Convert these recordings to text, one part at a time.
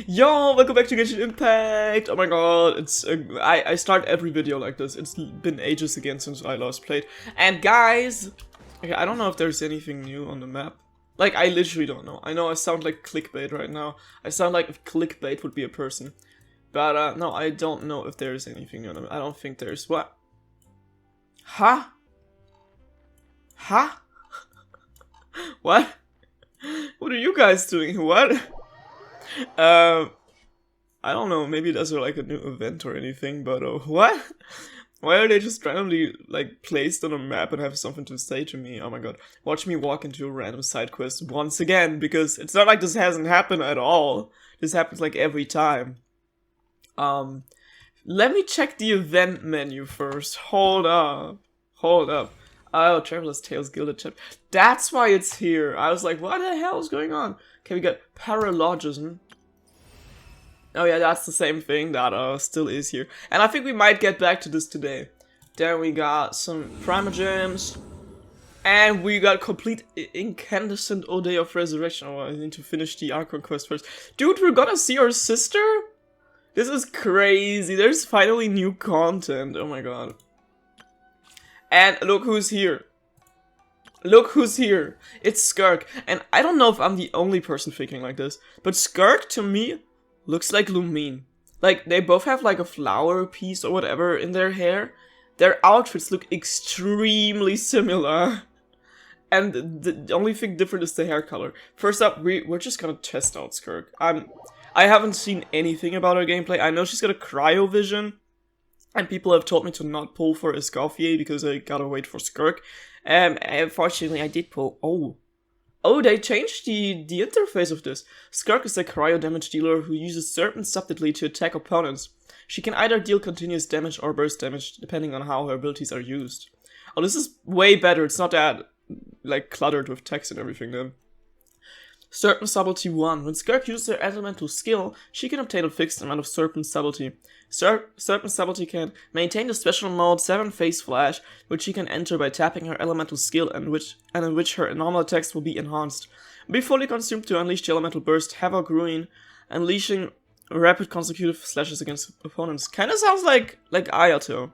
Yo, welcome back to Genshin Impact! Oh my god, it's I start every video like this. It's been ages again since I last played. And guys, okay, I don't know if there's anything new on the map. Like, I literally don't know. I know I sound like clickbait right now. I sound like if clickbait would be a person. But no, I don't know if there's anything new on the map. I don't think there's. What? Huh? Huh? What? What are you guys doing? What? I don't know, maybe there's like a new event or anything, but what? Why are they just randomly like placed on a map and have something to say to me? Oh my god. Watch me walk into a random side quest once again, because it's not like this hasn't happened at all. This happens like every time. Let me check the event menu first. Hold up. Hold up. Oh, Traveler's Tales Gilded Chip. That's why it's here. I was like, what the hell is going on? Okay, we got Paralogism. Oh yeah, that's the same thing that still is here. And I think we might get back to this today. Then we got some Primogems. And we got complete Incandescent Ode of Resurrection. Oh, I need to finish the Archon quest first. Dude, we're gonna see our sister? This is crazy. There's finally new content. Oh my god. And look who's here. Look who's here. It's Skirk. And I don't know if I'm the only person thinking like this, but Skirk to me looks like Lumine. Like, they both have like a flower piece or whatever in their hair. Their outfits look extremely similar. And the only thing different is the hair color. First up, we're just gonna test out Skirk. I haven't seen anything about her gameplay. I know she's got a cryo vision. And people have told me to not pull for Escoffier because I gotta wait for Skirk. Unfortunately, I did pull. Oh, they changed the interface of this. Skirk is a cryo damage dealer who uses certain subtlety to attack opponents. She can either deal continuous damage or burst damage, depending on how her abilities are used. Oh, this is way better. It's not that, like, cluttered with text and everything then. Serpent Subtlety 1. When Skirk uses her elemental skill, she can obtain a fixed amount of Serpent Subtlety. Serpent Subtlety can maintain the special mode 7 Phase Flash, which she can enter by tapping her elemental skill and in which her normal attacks will be enhanced. Be fully consumed to unleash the elemental burst Havoc Ruin, unleashing rapid consecutive slashes against opponents. Kinda sounds like Ayato.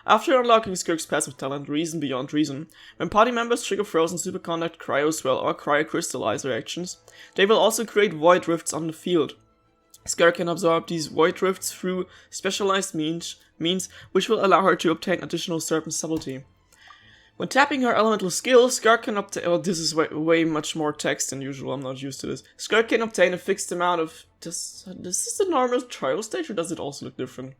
After unlocking Skirk's passive talent, Reason Beyond Reason, when party members trigger Frozen, Superconduct, Cryoswell, or Cryocrystallize reactions, they will also create Void Rifts on the field. Skirk can absorb these Void Rifts through specialized means which will allow her to obtain additional Serpent Subtlety. When tapping her elemental skill, Skirk can obtain... Oh, this is way much more text than usual, I'm not used to this. Skirk can obtain a fixed amount of... This is the normal trial stage, or does it also look different?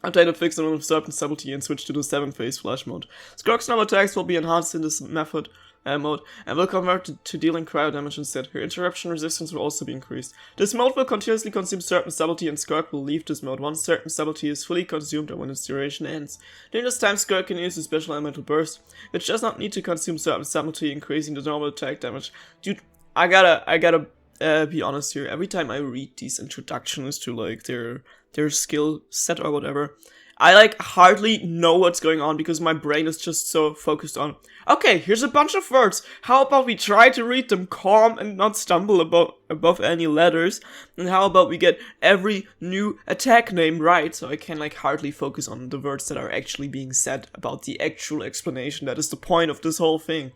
Obtain a fixed amount of Serpent Subtlety and switch to the 7 Phase Flash mode. Skirk's normal attacks will be enhanced in this mode and will convert to dealing cryo damage instead. Her interruption resistance will also be increased. This mode will continuously consume Serpent Subtlety, and Skirk will leave this mode once Serpent Subtlety is fully consumed or when its duration ends. During this time, Skirk can use a special elemental burst, which does not need to consume Serpent Subtlety, increasing the normal attack damage. Dude, I gotta be honest here. Every time I read these introductions to like their skill set or whatever, I like hardly know what's going on because my brain is just so focused on, okay, here's a bunch of words. How about we try to read them calm and not stumble above any letters? And how about we get every new attack name right, so I can like hardly focus on the words that are actually being said about the actual explanation. That is the point of this whole thing.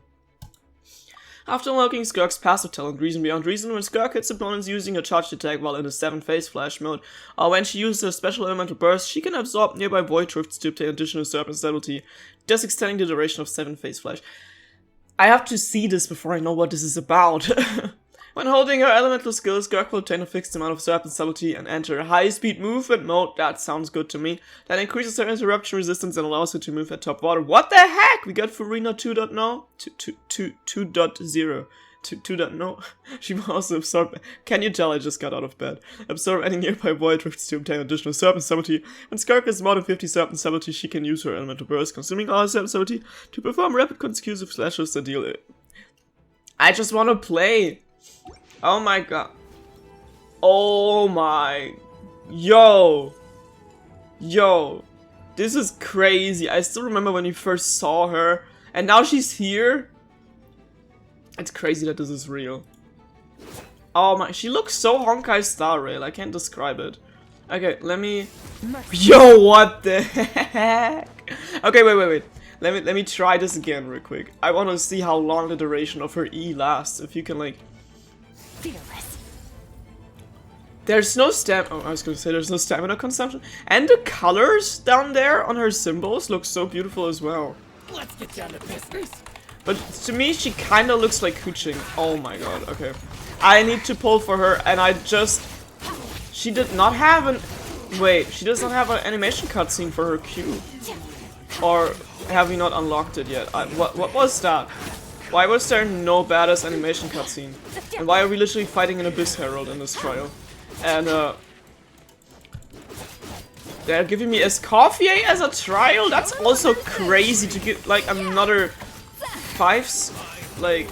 After unlocking Skirk's passive talent, Reason Beyond Reason, when Skirk hits opponents using a charged attack while in the 7 Phase Flash mode, or when she uses a special elemental burst, she can absorb nearby Void Rifts to obtain additional Serpent Subtlety, thus extending the duration of 7 Phase Flash. I have to see this before I know what this is about. When holding her elemental skill, Skirk will obtain a fixed amount of Serpent Subtlety and enter a high-speed movement mode. That sounds good to me. That increases her interruption resistance and allows her to move at top water. What the heck? We got Farina 2.0? 2.0. 2.0. She will also absorb... Can you tell I just got out of bed? Absorb any nearby Void Rifts to obtain additional Serpent Subtlety. When Skirk has more than 50 Serpent Subtlety, she can use her elemental burst, consuming all Serpent Subtlety, to perform rapid consecutive slashes that deal... I just want to play! Oh my god. Oh my. Yo. This is crazy. I still remember when we first saw her. And now she's here. It's crazy that this is real. Oh my, she looks so Honkai Star Rail, I can't describe it. Okay, let me... Yo, what the heck? Okay, wait. Let me try this again real quick. I want to see how long the duration of her E lasts. If you can, like... Fearless. There's no I was gonna say there's no stamina consumption. And the colors down there on her symbols look so beautiful as well. Let's get down to business. But to me, she kinda looks like Kuching. Oh my god, okay. I need to pull for her, and I just... She did not have an... Wait, she does not have an animation cutscene for her Q. Or have we not unlocked it yet? What was that? Why was there no badass animation cutscene? And why are we literally fighting an Abyss Herald in this trial? And they're giving me Escoffier as a trial? That's also crazy to get like another 5s. Like,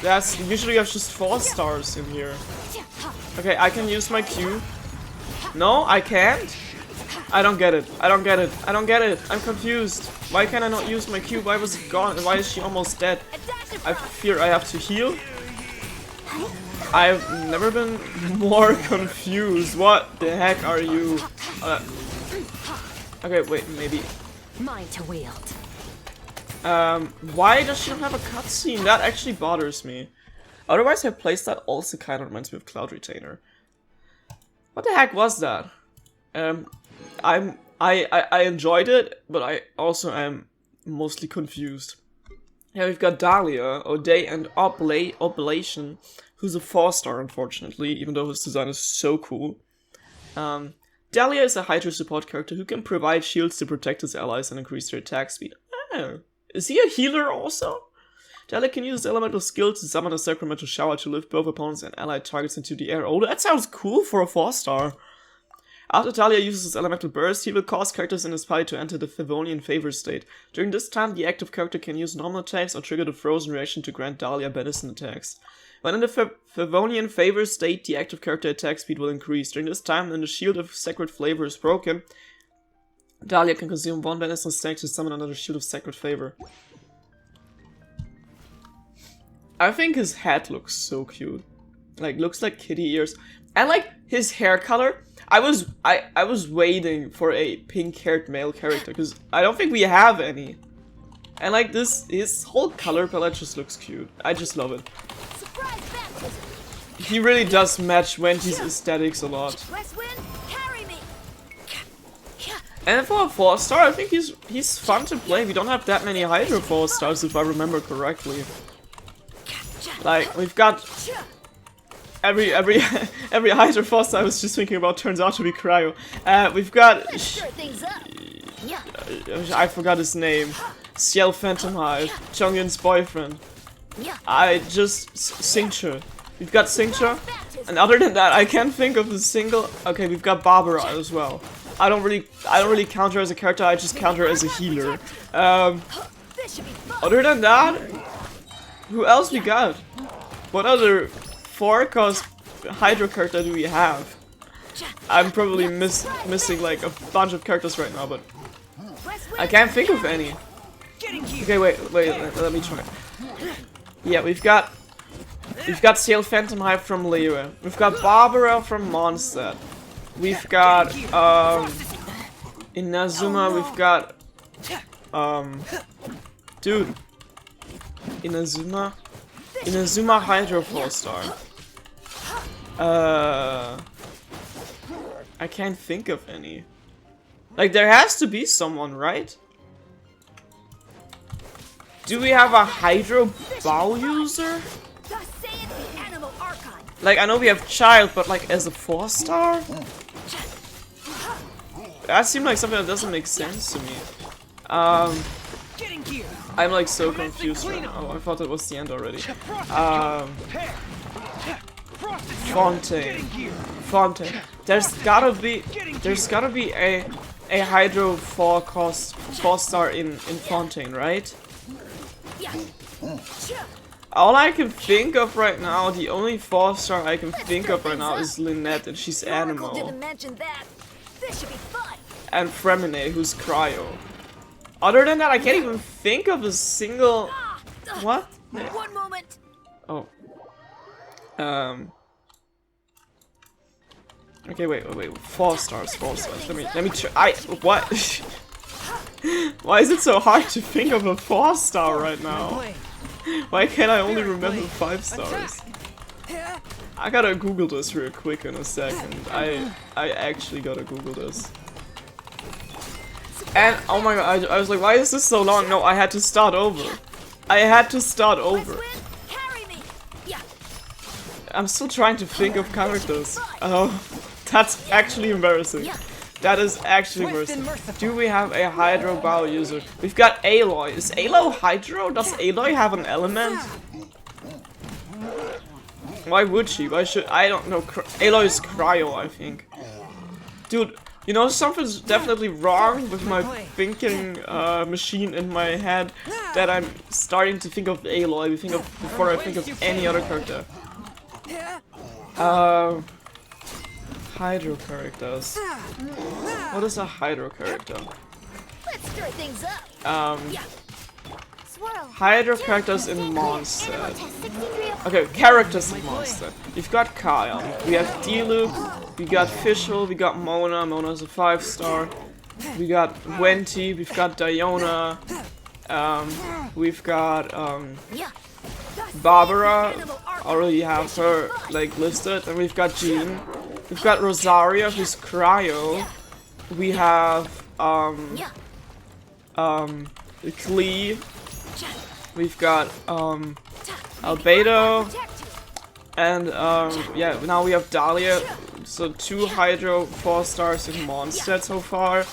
that's usually you have just 4 stars in here. Okay, I can use my Q. No, I can't? I don't get it. I don't get it. I don't get it. I'm confused. Why can I not use my Q? Why was it gone? And why is she almost dead? I fear I have to heal. I've never been more confused. What the heck are you? Okay, wait, maybe. Mine to wield. Why does she not have a cutscene? That actually bothers me. Otherwise, her playstyle also kind of reminds me of Cloud Retainer. What the heck was that? I enjoyed it, but I also am mostly confused. Yeah, we've got Dahlia, O'Day, and Oblation, who's a 4-star, unfortunately, even though his design is so cool. Dahlia is a Hydra support character who can provide shields to protect his allies and increase their attack speed. Oh, is he a healer also? Dahlia can use elemental skill to summon a sacramental shower to lift both opponents and allied targets into the air. Oh, that sounds cool for a 4-star. After Dahlia uses his elemental burst, he will cause characters in his party to enter the Favonian favor state. During this time, the active character can use normal attacks or trigger the frozen reaction to grant Dahlia benison attacks. When in the Favonian favor state, the active character attack speed will increase. During this time, when the shield of sacred flavor is broken, Dahlia can consume 1 benison stack to summon another shield of sacred favor. I think his head looks so cute. Like, looks like kitty ears. And like, his hair color. I was waiting for a pink-haired male character, because I don't think we have any. And like this, his whole color palette just looks cute. I just love it. He really does match Wendy's aesthetics a lot. And for a 4-star, I think he's fun to play. We don't have that many Hydra 4-stars, if I remember correctly. Like, we've got... Every Hydra Foster I was just thinking about turns out to be Cryo. We've got... I forgot his name. Ciel Phantom Hive. Chongyun's boyfriend. Xingqiu. We've got Xingqiu. And other than that, I can't think of a single... Okay, we've got Barbara as well. I don't really count her as a character, I just count her as a healer. Other than that... Who else we got? What other... 4-cost Hydra character do we have? I'm probably missing like a bunch of characters right now, but I can't think of any. Okay, wait, let me try. Yeah, we've got Ciel Phantom Hive from Liyue. We've got Barbara from Mondstadt. We've got Inazuma. We've got dude, Inazuma Hydra 4-star. I can't think of any. Like, there has to be someone, right? Do we have a Hydro Bow user? Like, I know we have Child, but like as a 4-star? That seemed like something that doesn't make sense to me. I'm like so confused right now. Oh, I thought that was the end already. Fontaine. There's gotta be a Hydro 4-star in Fontaine, right? All I can think of right now, the only 4-star I can think of right now is Lynette, and she's Animal. And Fremine, who's Cryo. Other than that, I can't even think of a single... What? One moment. Oh. Okay, wait. 4 stars. Let me try. What? Why is it so hard to think of a 4-star right now? Why can't I only remember 5 stars? I gotta Google this real quick in a second. I actually gotta Google this. And oh my god, I was like, why is this so long? No, I had to start over. I'm still trying to think of characters. Oh, that's actually embarrassing. That is actually embarrassing. Do we have a Hydro Bow user? We've got Aloy. Is Aloy Hydro? Does Aloy have an element? Why would she? Why should... I don't know. Aloy is Cryo, I think. Dude, you know, something's definitely wrong with my thinking machine in my head that I'm starting to think of Aloy before I think of any other character. Hydro characters. What is a Hydro character? Let's stir things up. Hydro characters in Mondstadt. Okay, characters in Mondstadt. We've got Kyle, we have Diluc, we got Fischl, we got Mona. Mona's a 5-star. We got Venti, we've got Diona. We've got Barbara. Already have her like listed, and we've got Jean. We've got Rosaria, who's Cryo. We have Klee. We've got Albedo, and yeah, now we have Dahlia. So 2 Hydro 4 stars in Mondstadt so far.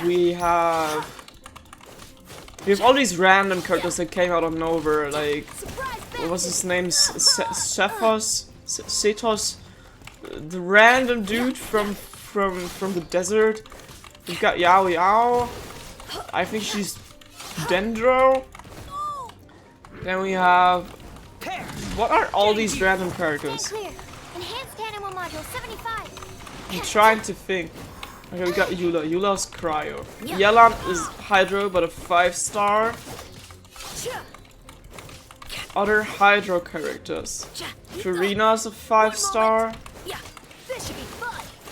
We have all these random characters that came out of nowhere, like what was his name? Cephos, the random dude from the desert. We've got Yao Yao. I think she's Dendro. Then we have... What are all these random characters? I'm trying to think. Okay, we got Eula. Eula's Cryo. Yelan is Hydro, but a 5-star. Other Hydro characters. Furina's a 5-star.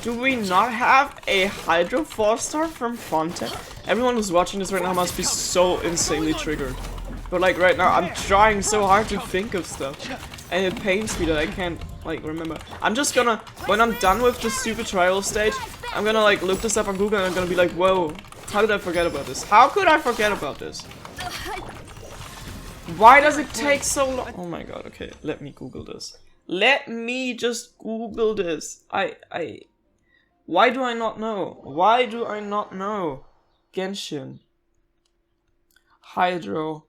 Do we not have a Hydro 4-star from Fontaine? Everyone who's watching this right now must be so insanely triggered. But like right now, I'm trying so hard to think of stuff. And it pains me that I can't like remember. I'm just gonna, when I'm done with the stupid trial stage, I'm gonna like look this up on Google and I'm gonna be like, whoa, how did I forget about this? How could I forget about this? Why does it take so long? Oh my god, okay, let me Google this. Let me just Google this. Why do I not know? Why do I not know? Genshin. Hydro.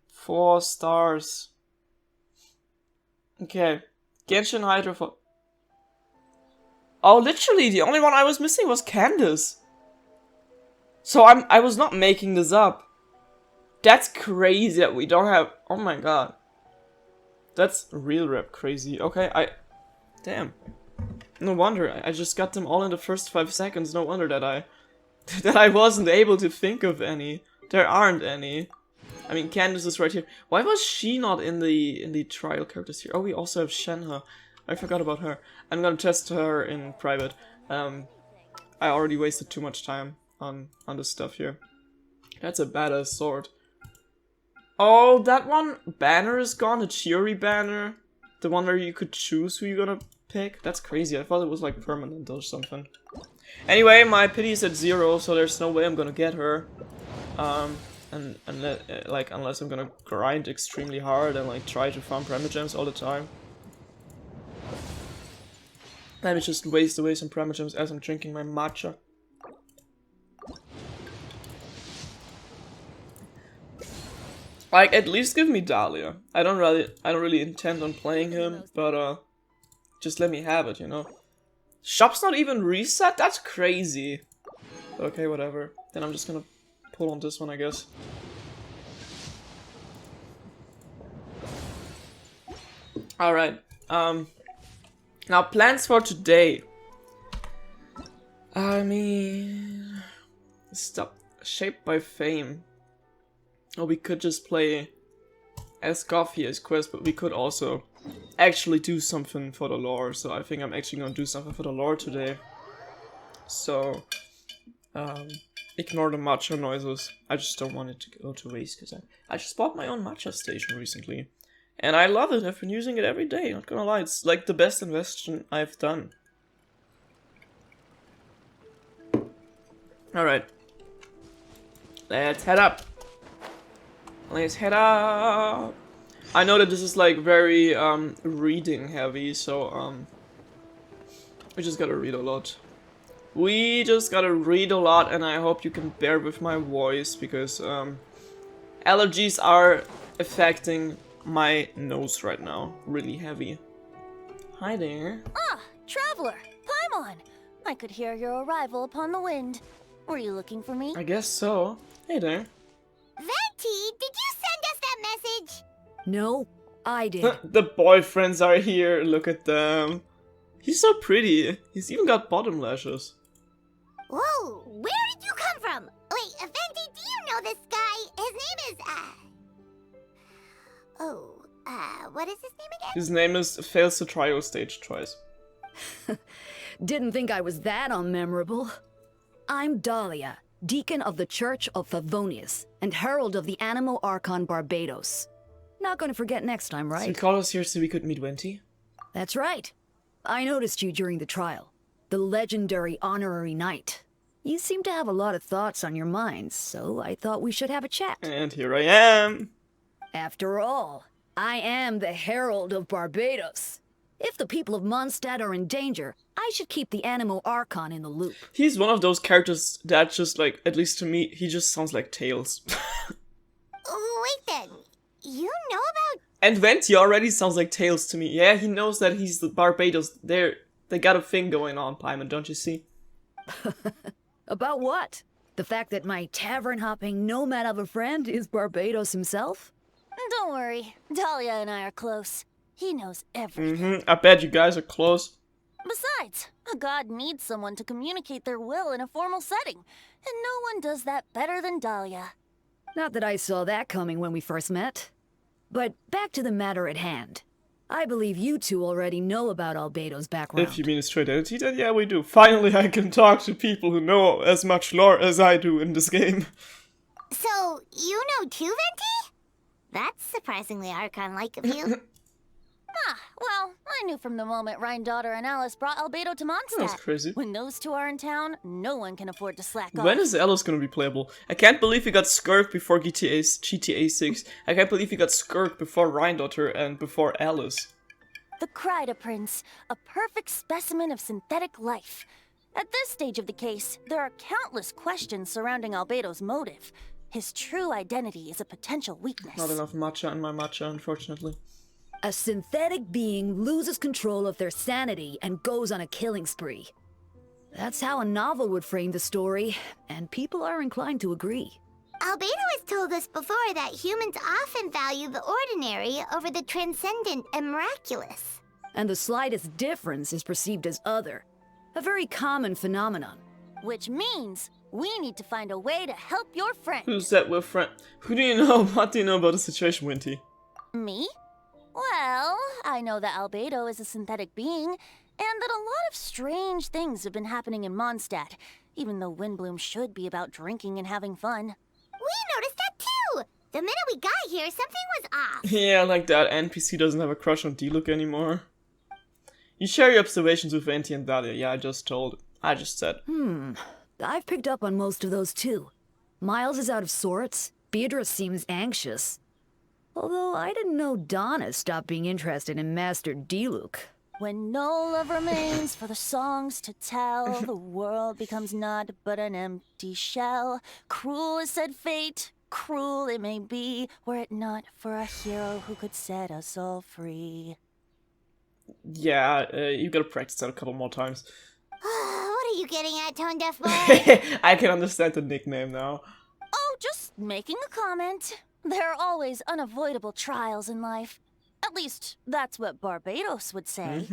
4 stars. Okay. Genshin Hydro 4. Oh, literally, the only one I was missing was Candace. So I was not making this up. That's crazy that we don't have... Oh my god. That's real rap crazy. Okay, damn. No wonder, I just got them all in the first 5 seconds. No wonder that I wasn't able to think of any. There aren't any. I mean, Candace is right here. Why was she not in the trial characters here? Oh, we also have Shenhe. I forgot about her. I'm gonna test her in private. I already wasted too much time on this stuff here. That's a badass sword. Oh, that one banner is gone. The Chiori banner. The one where you could choose who you're gonna pick. That's crazy. I thought it was like permanent or something. Anyway, my pity is at 0, so there's no way I'm gonna get her. Unless I'm gonna grind extremely hard and like try to farm Primogems all the time. Let me just waste away some Primogems as I'm drinking my matcha. Like, at least give me Dahlia. I don't really intend on playing him, but just let me have it, you know. Shop's not even reset? That's crazy. Okay, whatever. Then I'm just gonna pull on this one, I guess. Alright, now plans for today. I mean... Stop. Shaped by Fame. Or we could just play as coffee as quest, but we could also actually do something for the lore. So I think I'm actually gonna do something for the lore today. So, ignore the matcha noises. I just don't want it to go to waste because I just bought my own matcha station recently. And I love it. I've been using it every day, not gonna lie. It's like the best investment I've done. Alright. Let's head up. Let's head up. I know that this is like very reading heavy, so we just gotta read a lot. We just gotta read a lot, and I hope you can bear with my voice because allergies are affecting my nose right now. Really heavy. Hi there. Ah, traveler, Paimon. I could hear your arrival upon the wind. Were you looking for me? I guess so. Hey there. Venti, did you send us that message? No, I did. The boyfriends are here. Look at them. He's so pretty. He's even got bottom lashes. Whoa, where did you come from? Wait, Venti, do you know this guy? His name is, what is his name again? His name is Fails to Trio Stage Twice. Didn't think I was that unmemorable. I'm Dahlia, Deacon of the Church of Favonius, and Herald of the Animo Archon Barbados. Not gonna forget next time, So you right? called us here so we could meet Venti? That's right. I noticed you during the trial. The legendary honorary knight. You seem to have a lot of thoughts on your mind, so I thought we should have a chat. And here I am. After all, I am the Herald of Barbados. If the people of Mondstadt are in danger, I should keep the Animo Archon in the loop. He's one of those characters that just like, at least to me, he just sounds like Tails. Wait then, you know about... And Venti already sounds like Tails to me. Yeah, he knows that he's the Barbados. They got a thing going on, Paimon, don't you see? About what? The fact that my tavern-hopping nomad of a friend is Barbados himself? Don't worry, Dahlia and I are close. He knows everything. I bet you guys are close. Besides, a god needs someone to communicate their will in a formal setting, and no one does that better than Dahlia. Not that I saw that coming when we first met. But back to the matter at hand. I believe you two already know about Albedo's background. If you mean his true identity, then yeah, we do. Finally, I can talk to people who know as much lore as I do in this game. So, you know too, Venti? That's surprisingly Archon-like of you. Well, I knew from the moment Rhine-Daughter and Alice brought Albedo to Mondstadt. That's crazy. When those two are in town, no one can afford to slack off. When is Alice gonna be playable? I can't believe he got Skirk before GTA 6. I can't believe he got Skirk before Rhine-Daughter and before Alice. The Kryda Prince, a perfect specimen of synthetic life. At this stage of the case, there are countless questions surrounding Albedo's motive. His true identity is a potential weakness. Not enough matcha in my matcha, unfortunately. A synthetic being loses control of their sanity and goes on a killing spree. That's how a novel would frame the story, and people are inclined to agree. Albedo has told us before that humans often value the ordinary over the transcendent and miraculous. And the slightest difference is perceived as other. A very common phenomenon. Which means we need to find a way to help your friend. Who's that with friend? Who do you know? What do you know about the situation, Winty? Me? Well, I know that Albedo is a synthetic being, and that a lot of strange things have been happening in Mondstadt, even though Windbloom should be about drinking and having fun. We noticed that too! The minute we got here, something was off. Yeah, like that NPC doesn't have a crush on D-Look anymore. You share your observations with Venti and Dahlia. Yeah, I just said. I've picked up on most of those too. Miles is out of sorts. Beatrice seems anxious. Although I didn't know Donna stopped being interested in Master D-Luke. When no love remains for the songs to tell, the world becomes naught but an empty shell. Cruel is said fate, cruel it may be, were it not for a hero who could set us all free. Yeah, you gotta practice that a couple more times. What are you getting at, Tone Deaf Boy? I can understand the nickname now. Oh, just making a comment. There are always unavoidable trials in life. At least, that's what Barbados would say.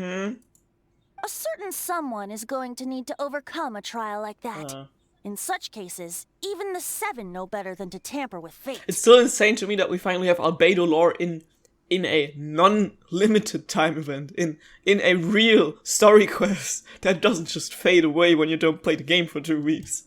A certain someone is going to need to overcome a trial like that. In such cases, even the Seven know better than to tamper with fate. It's still insane to me that we finally have Albedo lore in a non-limited time event, in a real story quest that doesn't just fade away when you don't play the game for 2 weeks.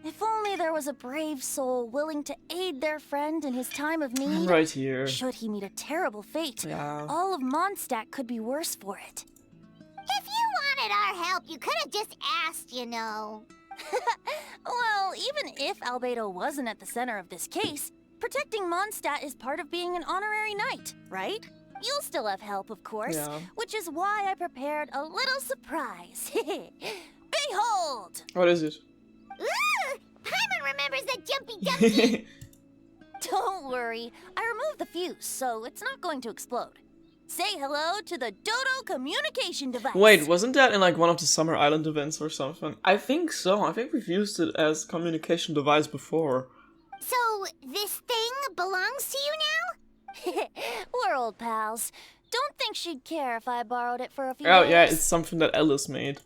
If only there was a brave soul willing to aid their friend in his time of need. Right here. Should he meet a terrible fate, Yeah. all of Mondstadt could be worse for it. If you wanted our help, you could have just asked, you know. Well, even if Albedo wasn't at the center of this case, protecting Mondstadt is part of being an honorary knight, right? You'll still have help, of course, Yeah. which is why I prepared a little surprise. Behold! What is it? Ooh, Paimon remembers that jumpy dumpy. Don't worry, I removed the fuse, so it's not going to explode. Say hello to the Dodo communication device. Wait, wasn't that in like one of the Summer Island events or something? I think so. I think we've used it as communication device before. So, this thing belongs to you now? We're old pals. Don't think she'd care if I borrowed it for a few Oh days. yeah, it's something that Alice made.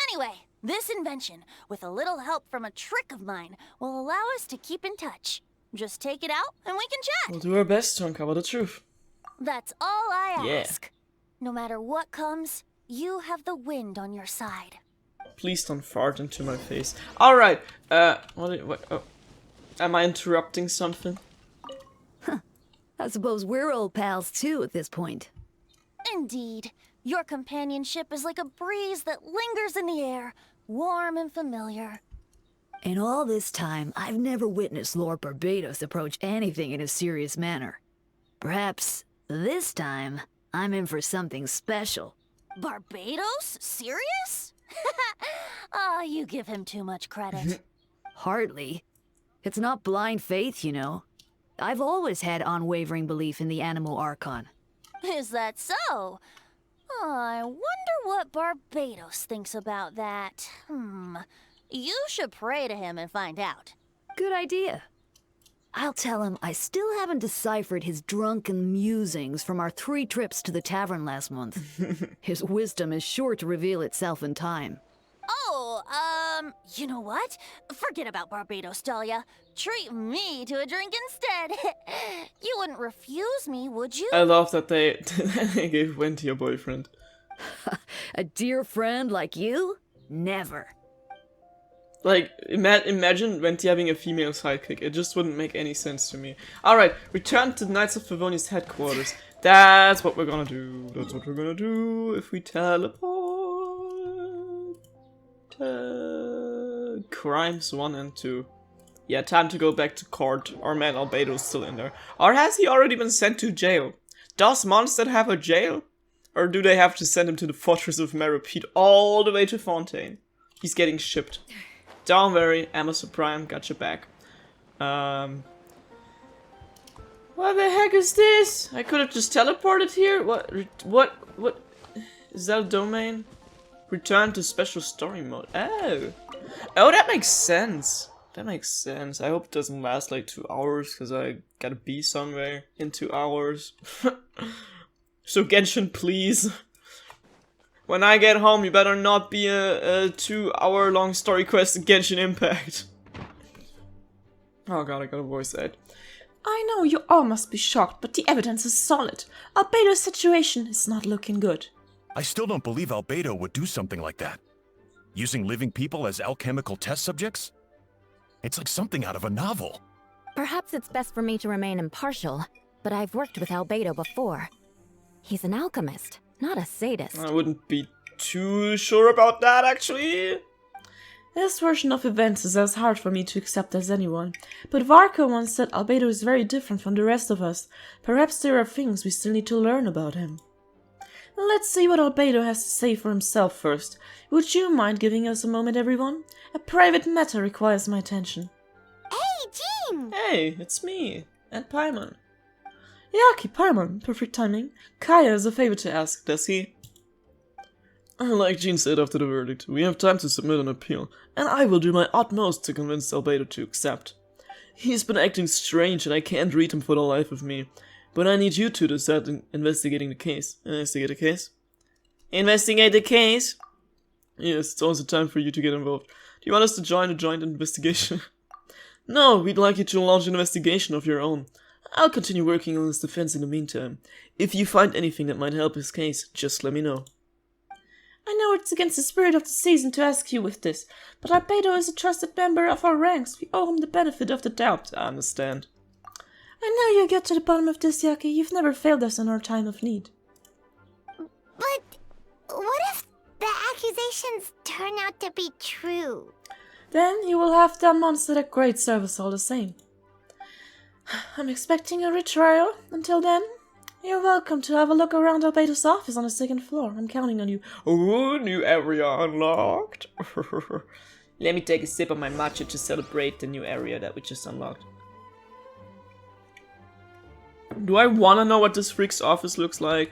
Anyway, this invention, with a little help from a trick of mine, will allow us to keep in touch. Just take it out and we can chat. We'll do our best to uncover the truth. That's all I Yeah. ask. No matter what comes, you have the wind on your side. Please don't fart into my face. Alright, what, oh. Am I interrupting something? I suppose we're old pals too at this point. Indeed. Your companionship is like a breeze that lingers in the air, warm and familiar. In all this time, I've never witnessed Lord Barbados approach anything in a serious manner. Perhaps this time, I'm in for something special. Barbados? Serious? Ah, you give him too much credit. Hardly. It's not blind faith, you know. I've always had unwavering belief in the Animo Archon. Is that so? Oh, I wonder what Barbados thinks about that. You should pray to him and find out. Good idea. I'll tell him I still haven't deciphered his drunken musings from our 3 trips to the tavern last month. His wisdom is sure to reveal itself in time. Oh, you know what? Forget about Barbados, Dahlia. Treat me to a drink instead. You wouldn't refuse me, would you? I love that they gave Wendy a boyfriend. A dear friend like you? Never. Like, imagine Wendy having a female sidekick. It just wouldn't make any sense to me. Alright, return to the Knights of Favonius headquarters. That's what we're gonna do. That's what we're gonna do if we teleport. Crimes 1 and 2. Yeah, time to go back to court. Our man Albedo's still in there. Or has he already been sent to jail? Does Mondstadt have a jail? Or do they have to send him to the Fortress of Meripede all the way to Fontaine? He's getting shipped. Don't worry, Amazon Prime got your back. What the heck is this? I could have just teleported here? What? Is that a domain? Return to special story mode. Oh, that makes sense. That makes sense. I hope it doesn't last like 2 hours, because I gotta be somewhere in 2 hours. So Genshin, please. When I get home, you better not be a 2-hour long story quest in Genshin Impact. Oh god, I gotta voice that. I know you all must be shocked, but the evidence is solid. Albedo's situation is not looking good. I still don't believe Albedo would do something like that. Using living people as alchemical test subjects? It's like something out of a novel. Perhaps it's best for me to remain impartial, but I've worked with Albedo before. He's an alchemist, not a sadist. I wouldn't be too sure about that, actually. This version of events is as hard for me to accept as anyone. But Varko once said Albedo is very different from the rest of us. Perhaps there are things we still need to learn about him. Let's see what Albedo has to say for himself first. Would you mind giving us a moment, everyone? A private matter requires my attention. Hey, Jean! Hey, it's me. And Paimon. Yaki, Paimon. Perfect timing. Kaya has a favor to ask, does he? Like Jean said after the verdict, we have time to submit an appeal, and I will do my utmost to convince Albedo to accept. He's been acting strange and I can't read him for the life of me. But I need you two to start investigating the case. Investigate the case? Investigate the case? Yes, it's also time for you to get involved. You want us to join a joint investigation? No, we'd like you to launch an investigation of your own. I'll continue working on his defense in the meantime. If you find anything that might help his case, just let me know. I know it's against the spirit of the season to ask you with this, but ALBEDO is a trusted member of our ranks. We owe him the benefit of the doubt. I understand. I know you'll get to the bottom of this, Yaki. You've never failed us in our time of need. But what if the accusations turn out to be true? Then you will have done Monster a great service all the same. I'm expecting a retrial. Until then, you're welcome to have a look around ALBEDO's office on the 2nd floor. I'm counting on you. Oh, new area unlocked. Let me take a sip of my matcha to celebrate the new area that we just unlocked. Do I want to know what this freak's office looks like?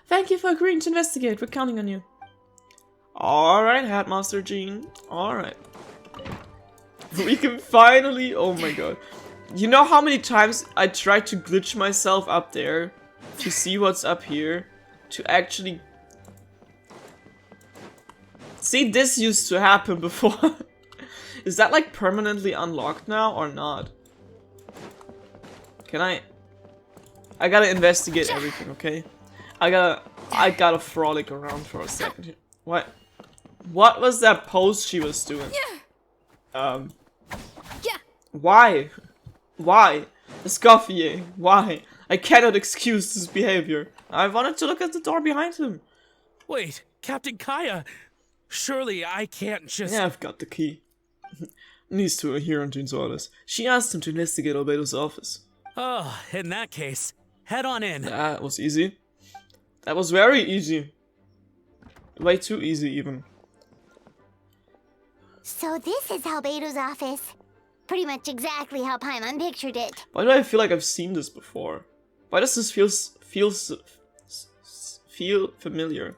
Thank you for agreeing to investigate. We're counting on you. Alright, Headmaster Jean. Alright. We can finally... Oh my god. You know how many times I tried to glitch myself up there to see what's up here? To actually... See, this used to happen before. Is that like permanently unlocked now or not? Can I gotta investigate everything, okay? I gotta frolic around for a second here. What was that pose she was doing? Why? Why? Escoffier, why? I cannot excuse this behavior. I wanted to look at the door behind him. Wait, Captain Kaya. Surely I can't just... Yeah, I've got the key. Needs to adhere on Jean's orders. She asked him to investigate ALBEDO's office. Oh, in that case, head on in. That was easy. That was very easy. Way too easy, even. So this is ALBEDO's office. Pretty much exactly how Paimon pictured it. Why do I feel like I've seen this before? Why does this feel familiar?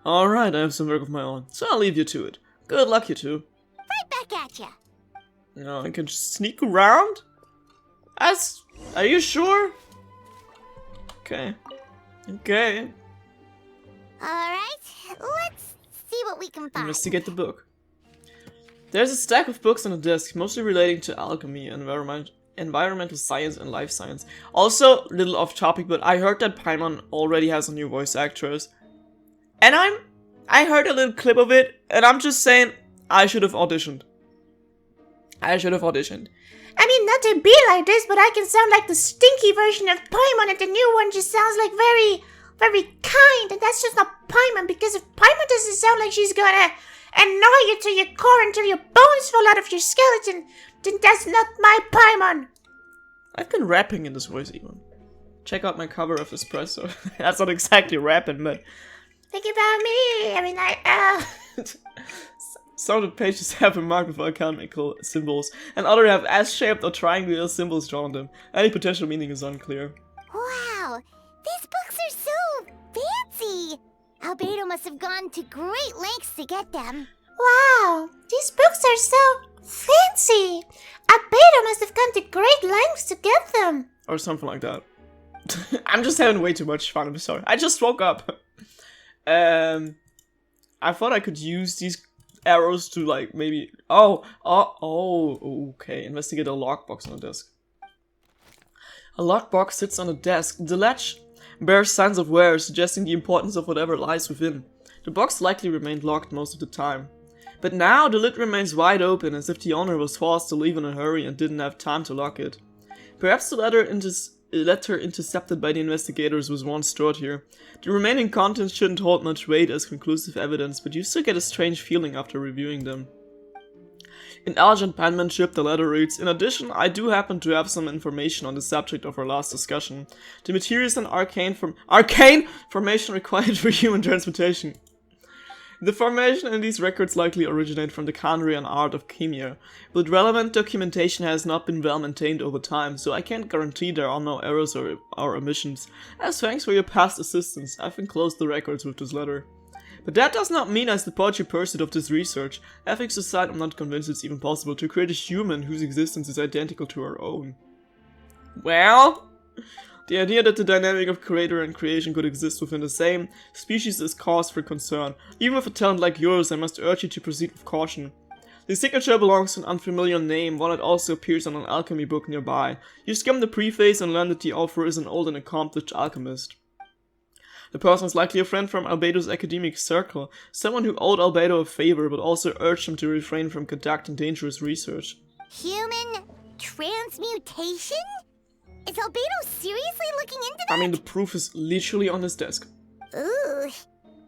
Alright, I have some work of my own, so I'll leave you to it. Good luck, you two. Right back at ya. No, I can just sneak around? Are you sure? Okay. Okay. Alright, let's see what we can find. Investigate the book. There's a stack of books on the desk, mostly relating to alchemy, environmental science, and life science. Also, little off topic, but I heard that Paimon already has a new voice actress. And I heard a little clip of it, and I'm just saying, I should have auditioned. I should have auditioned. I mean, not to be like this, but I can sound like the stinky version of Paimon, and the new one just sounds like very, very kind, and that's just not Paimon, because if Paimon doesn't sound like she's gonna annoy you to your core until your bones fall out of your skeleton, then that's not my Paimon. I've been rapping in this voice even. Check out my cover of Espresso. That's not exactly rapping, but... Think about me, I mean, Some of the pages have been marked with alchemical symbols, and others have S-shaped or triangular symbols drawn on them. Any potential meaning is unclear. Wow, these books are so fancy. ALBEDO must have gone to great lengths to get them. Wow, these books are so fancy. ALBEDO must have gone to great lengths to get them. Or something like that. I'm just having way too much fun, I'm sorry. I just woke up. I thought I could use these arrows to like maybe... Oh, okay. Investigate a lockbox on the desk. A lockbox sits on the desk. The latch bears signs of wear, suggesting the importance of whatever lies within. The box likely remained locked most of the time. But now the lid remains wide open, as if the owner was forced to leave in a hurry and didn't have time to lock it. Perhaps the letter intercepted by the investigators was once stored here. The remaining contents shouldn't hold much weight as conclusive evidence, but you still get a strange feeling after reviewing them. In elegant penmanship, the letter reads, "In addition, I do happen to have some information on the subject of our last discussion. The materials and arcane formation required for human transmutation. The formation in these records likely originate from the Kandrian art of chemia, but relevant documentation has not been well maintained over time, so I can't guarantee there are no errors or omissions. As thanks for your past assistance, I've enclosed the records with this letter. But that does not mean I support your pursuit of this research. Ethics aside, I'm not convinced it's even possible to create a human whose existence is identical to our own." Well, The idea that the dynamic of creator and creation could exist within the same species is cause for concern. Even with a talent like yours, I must urge you to proceed with caution. The signature belongs to an unfamiliar name, one that also appears on an alchemy book nearby. You skim the preface and learn that the author is an old and accomplished alchemist. The person is likely a friend from Albedo's academic circle, someone who owed Albedo a favor but also urged him to refrain from conducting dangerous research. Human transmutation? Is Albedo seriously looking into that? I mean, the proof is literally on his desk. Ooh,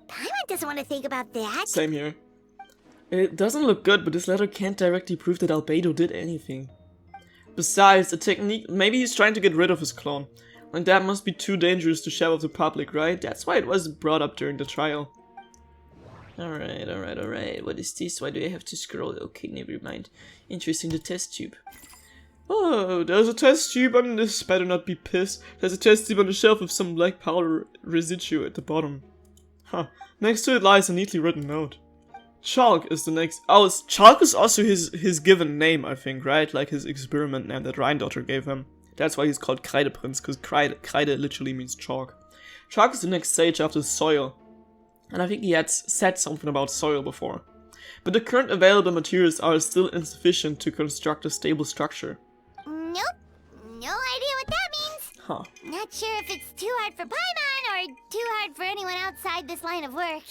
Paimon doesn't want to think about that. Same here. It doesn't look good, but this letter can't directly prove that Albedo did anything. Besides, the technique, maybe he's trying to get rid of his clone. And that must be too dangerous to share with the public, right? That's why it wasn't brought up during the trial. Alright. What is this? Why do I have to scroll? Okay, never mind. Interesting, the test tube. Oh, there's a test tube on this. Better not be pissed. There's a test tube on the shelf with some black powder residue at the bottom. Huh. Next to it lies a neatly written note. Chalk is the next. Oh, Chalk is also his given name, I think, right? Like his experiment name that Rheindotter gave him. That's why he's called Kreideprinz, because Kreide literally means chalk. Chalk is the next stage after soil. And I think he had said something about soil before. But the current available materials are still insufficient to construct a stable structure. Nope. No idea what that means. Huh. Not sure if it's too hard for Paimon or too hard for anyone outside this line of work.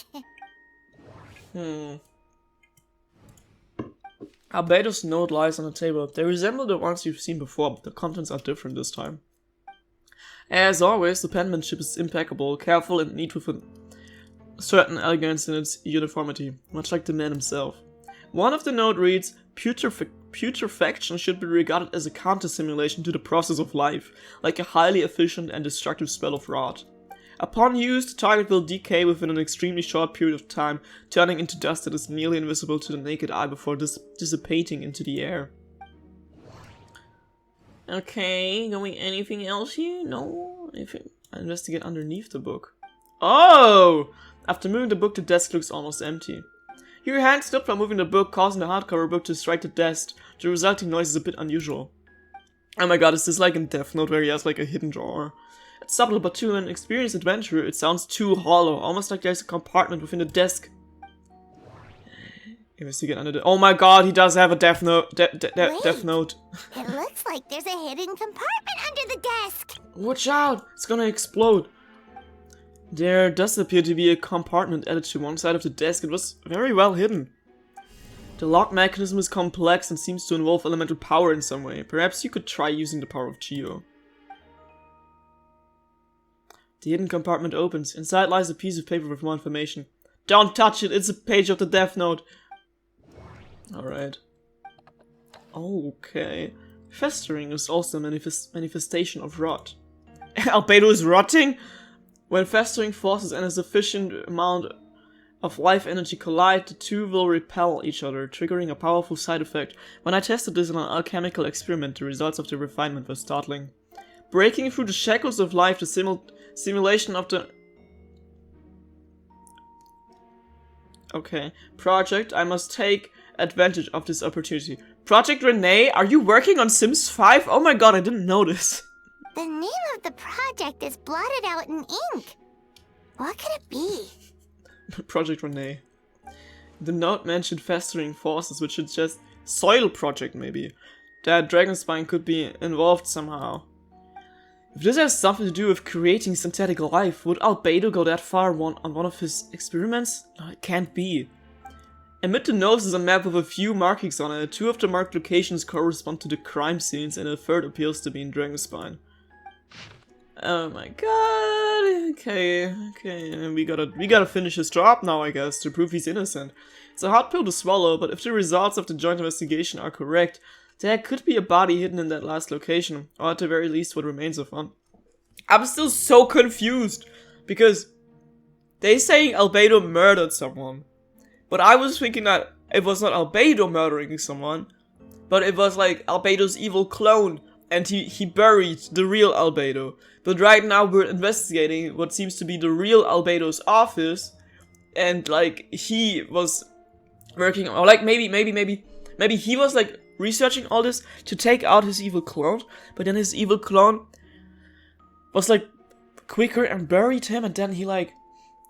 Albedo's note lies on the table. They resemble the ones you've seen before, but the contents are different this time. As always, the penmanship is impeccable, careful and neat with a certain elegance in its uniformity, much like the man himself. One of the note reads, Putrefaction should be regarded as a counter-simulation to the process of life, like a highly efficient and destructive spell of rot. Upon use, the target will decay within an extremely short period of time, turning into dust that is nearly invisible to the naked eye before dissipating into the air. Okay, going anything else here? No? I investigate underneath the book. Oh! After moving the book, the desk looks almost empty. Your hand slipped while moving the book, causing the hardcover book to strike the desk. The resulting noise is a bit unusual. Oh my god, is this like in Death Note where he has like a hidden drawer? It's subtle, but to an experienced adventurer, it sounds too hollow, almost like there's a compartment within the desk. Investigate under the— oh my god, he does have a Death Note. Death Note. It looks like there's a hidden compartment under the desk. Watch out! It's gonna explode. There does appear to be a compartment added to one side of the desk. It was very well hidden. The lock mechanism is complex and seems to involve elemental power in some way. Perhaps you could try using the power of Geo. The hidden compartment opens. Inside lies a piece of paper with more information. Don't touch it! It's a page of the Death Note. Alright. Okay. Festering is also a manifestation of rot. Albedo is rotting? When festering forces and a sufficient amount of life energy collide, the two will repel each other, triggering a powerful side effect. When I tested this in an alchemical experiment, the results of the refinement were startling. Breaking through the shackles of life, the simulation of the— okay. Project, I must take advantage of this opportunity. Project Renee, are you working on Sims 5? Oh my god, I didn't notice. The name of the project is blotted out in ink. What could it be? Project Renee. The note mentioned festering forces, which is just soil project maybe. That Dragonspine could be involved somehow. If this has something to do with creating synthetic life, would Albedo go that far on one of his experiments? No, it can't be. Amid the notes is a map with a few markings on it. Two of the marked locations correspond to the crime scenes and a third appears to be in Dragonspine. Oh my god, okay, we gotta finish his job now, I guess, to prove he's innocent. It's a hard pill to swallow, but if the results of the joint investigation are correct, there could be a body hidden in that last location, or at the very least what remains of one. I'm still so confused, because they're saying Albedo murdered someone, but I was thinking that it was not Albedo murdering someone, but it was like Albedo's evil clone, and he buried the real Albedo. But right now we're investigating what seems to be the real Albedo's office, and like he was working, or like maybe he was like researching all this to take out his evil clone, but then his evil clone was like quicker and buried him, and then he like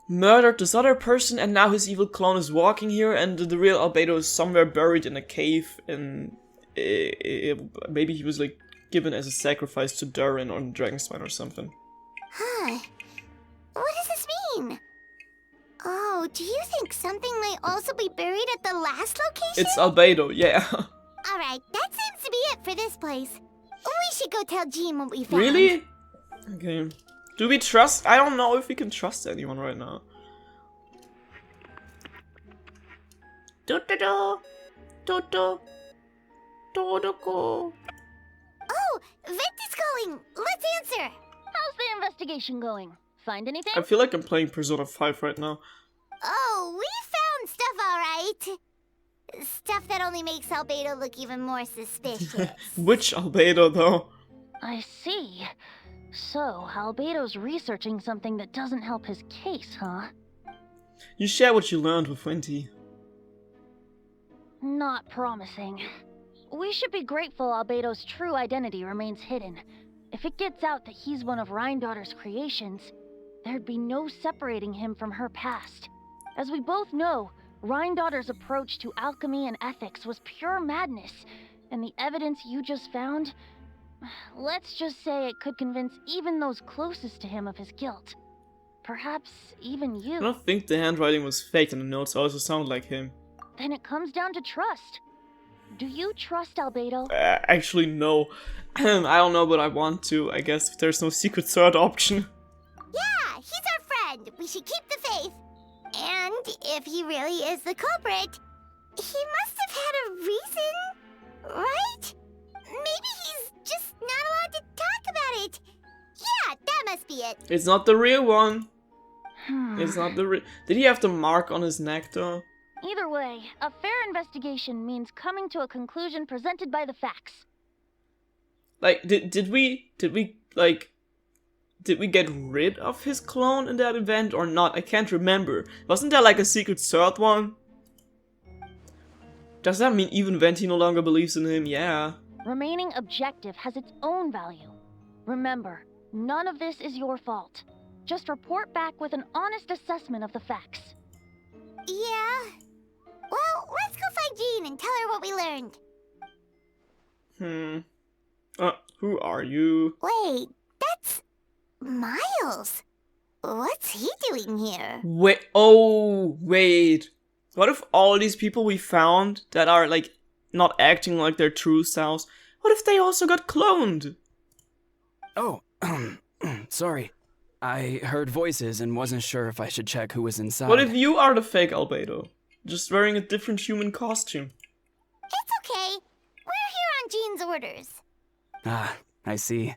murdered this other person, and now his evil clone is walking here, and the real Albedo is somewhere buried in a cave, and maybe he was like given as a sacrifice to Durin or Dragonspine or something. Huh. What does this mean? Oh, do you think something might also be buried at the last location? It's Albedo, yeah. Alright, that seems to be it for this place. We should go tell Jean what we found. Really? Okay. Do we trust? I don't know if we can trust anyone right now. Oh, Vent is calling. Let's answer. How's the investigation going? Find anything? I feel like I'm playing Persona 5 right now. Oh, we found stuff, alright. Stuff that only makes Albedo look even more suspicious. Which Albedo, though? I see. So, Albedo's researching something that doesn't help his case, huh? You share what you learned with Wendy. Not promising. We should be grateful Albedo's true identity remains hidden. If it gets out that he's one of Rhindaughter's creations, there'd be no separating him from her past. As we both know, Rhindaughter's approach to alchemy and ethics was pure madness, and the evidence you just found, let's just say it could convince even those closest to him of his guilt. Perhaps even you. I don't think the handwriting was fake, and the notes also sound like him. Then it comes down to trust. Do you trust Albedo? Actually, no. I don't know, but I want to. I guess if there's no secret third option. Yeah, he's our friend. We should keep the faith. And if he really is the culprit, he must have had a reason, right? Maybe he's just not allowed to talk about it. Yeah, that must be it. It's not the real one. It's not the real... Did he have the mark on his neck, though? Either way, a fair investigation means coming to a conclusion presented by the facts. Like, did we get rid of his clone in that event or not? I can't remember. Wasn't there like a secret third one? Does that mean even Venti no longer believes in him? Yeah. Remaining objective has its own value. Remember, none of this is your fault. Just report back with an honest assessment of the facts. Yeah. Well, let's go find Jean and tell her what we learned. Who are you? Wait, that's Miles. What's he doing here? Wait. What if all these people we found that are like not acting like their true selves, what if they also got cloned? Oh, sorry. I heard voices and wasn't sure if I should check who was inside. What if you are the fake Albedo? Just wearing a different human costume. It's okay. We're here on Jean's orders. Ah, I see.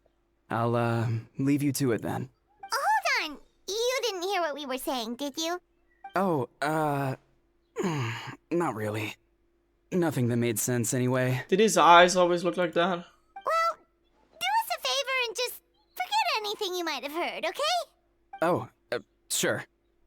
I'll, leave you to it then. Hold on. You didn't hear what we were saying, did you? Oh, not really. Nothing that made sense anyway. Did his eyes always look like that? Well, do us a favor and just forget anything you might have heard, okay? Oh, sure.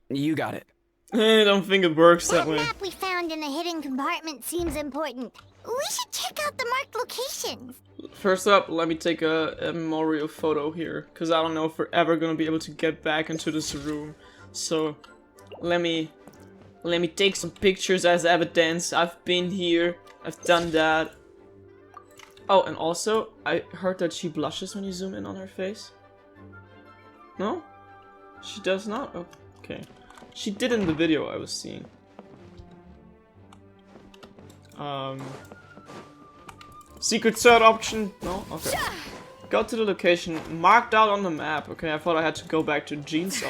You got it. I don't think it works that That way. map we found in the hidden compartment seems important. We should check out the marked locations. First up, let me take a memorial photo here, because I don't know if we're ever gonna be able to get back into this room. So, let me take some pictures as evidence. I've been here, I've done that. Oh, and also, I heard that she blushes when you zoom in on her face. No? She does not? Oh, okay. She did in the video I was seeing. Secret third option? No? Okay. Go to the location marked out on the map. Okay, I thought I had to go back to Jean's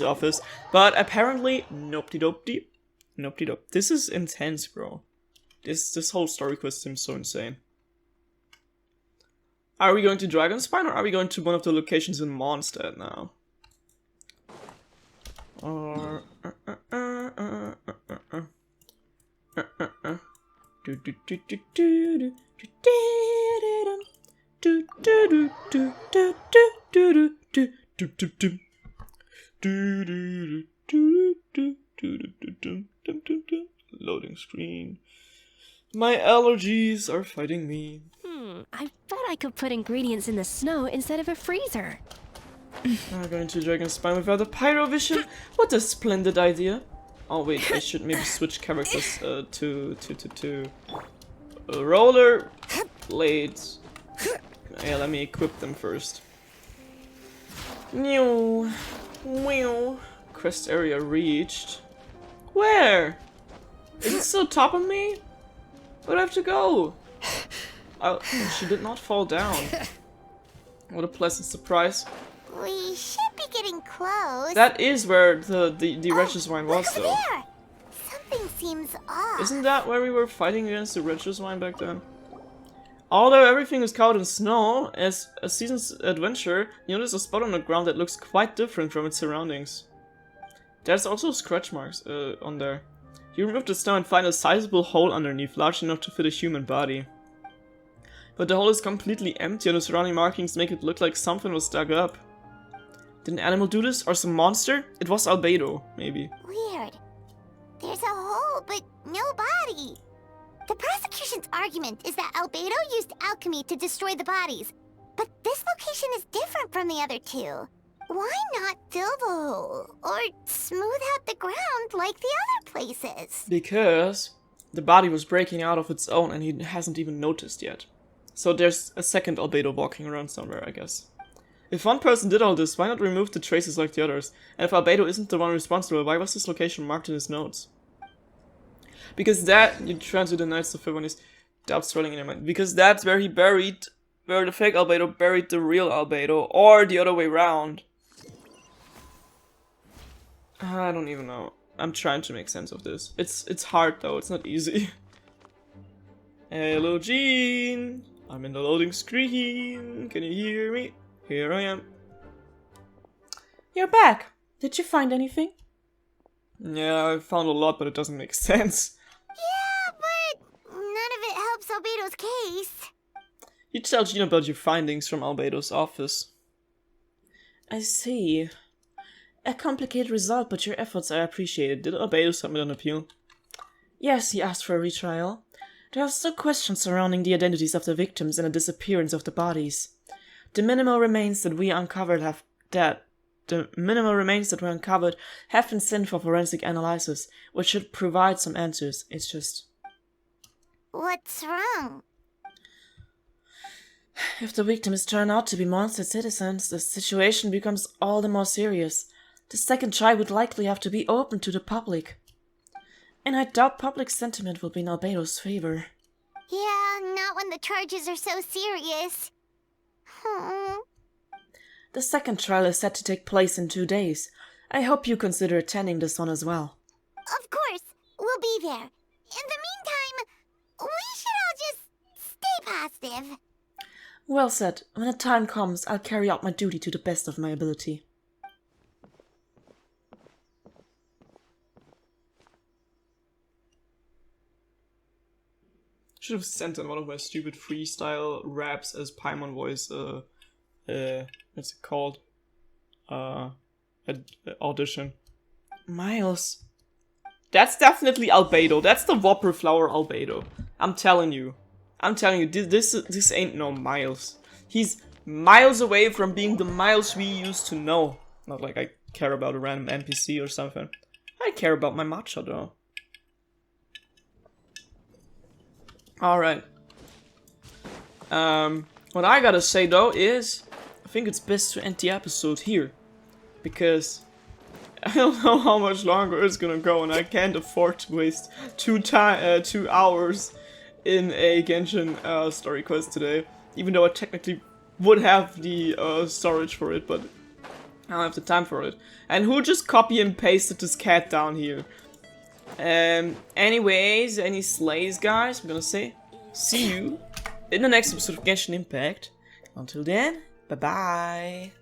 office. But apparently, nope-de-dope-de. Nope-de-dope. This is intense, bro. This whole story quest seems so insane. Are we going to Dragonspine or are we going to one of the locations in Mondstadt now? Or loading screen. My allergies are fighting me. I bet I could put ingredients in the snow instead of a freezer. I'm going to Dragon's Spine without a pyro vision. What a splendid idea. Oh wait, I should maybe switch characters to roller blades. Yeah, let me equip them first. New, quest area reached. Where? Is it still top of me? Where do I have to go? Oh, she did not fall down. What a pleasant surprise. We should be getting close. That is where the Wretched Swine was, look over though. there. Something seems off. Isn't that where we were fighting against the Wretched Swine back then? Although everything is covered in snow, as a season's adventure, you notice a spot on the ground that looks quite different from its surroundings. There's also scratch marks on there. You remove the snow and find a sizable hole underneath, large enough to fit a human body. But the hole is completely empty and the surrounding markings make it look like something was dug up. Did an animal do this? Or some monster? It was Albedo, maybe. Weird. There's a hole, but no body. The prosecution's argument is that Albedo used alchemy to destroy the bodies. But this location is different from the other two. Why not fill the hole? Or smooth out the ground like the other places? Because the body was breaking out of its own and he hasn't even noticed yet. So there's a second Albedo walking around somewhere, I guess. If one person did all this, why not remove the traces like the others? And if Albedo isn't the one responsible, why was this location marked in his notes? Because that, you turn to the Knights of Favonius, doubts swelling in your mind. Because that's where he buried, where the fake Albedo buried the real Albedo, or the other way round. I don't even know. I'm trying to make sense of this. It's hard though, it's not easy. Hello Jean! I'm in the loading screen. Can you hear me? Here I am. You're back. Did you find anything? Yeah, I found a lot, but it doesn't make sense. Yeah, but none of it helps Albedo's case. You tell Jean about your findings from Albedo's office. I see. A complicated result, but your efforts are appreciated. Did Albedo submit an appeal? Yes, he asked for a retrial. There are still questions surrounding the identities of the victims and the disappearance of the bodies. The minimal remains that we uncovered have been sent for forensic analysis, which should provide some answers. It's just... What's wrong? If the victims turn out to be monster citizens, the situation becomes all the more serious. The second trial would likely have to be open to the public. And I doubt public sentiment will be in Albedo's favor. Yeah, not when the charges are so serious. The second trial is set to take place in 2 days. I hope you consider attending this one as well. Of course, we'll be there. In the meantime, we should all just stay positive. Well said. When the time comes, I'll carry out my duty to the best of my ability. Should have sent in one of my stupid freestyle raps as Paimon voice, what's it called? Audition. Miles. That's definitely Albedo. That's the Whopper Flower Albedo. I'm telling you. This ain't no Miles. He's miles away from being the Miles we used to know. Not like I care about a random NPC or something. I care about my matcha though. Alright. What I gotta say though is, I think it's best to end the episode here. Because I don't know how much longer it's gonna go and I can't afford to waste 2 hours in a Genshin story quest today. Even though I technically would have the storage for it, but I don't have the time for it. And who just copy and pasted this cat down here? Anyways, any slays, guys? I'm gonna say, see you in the next episode of Genshin Impact. Until then, bye-bye.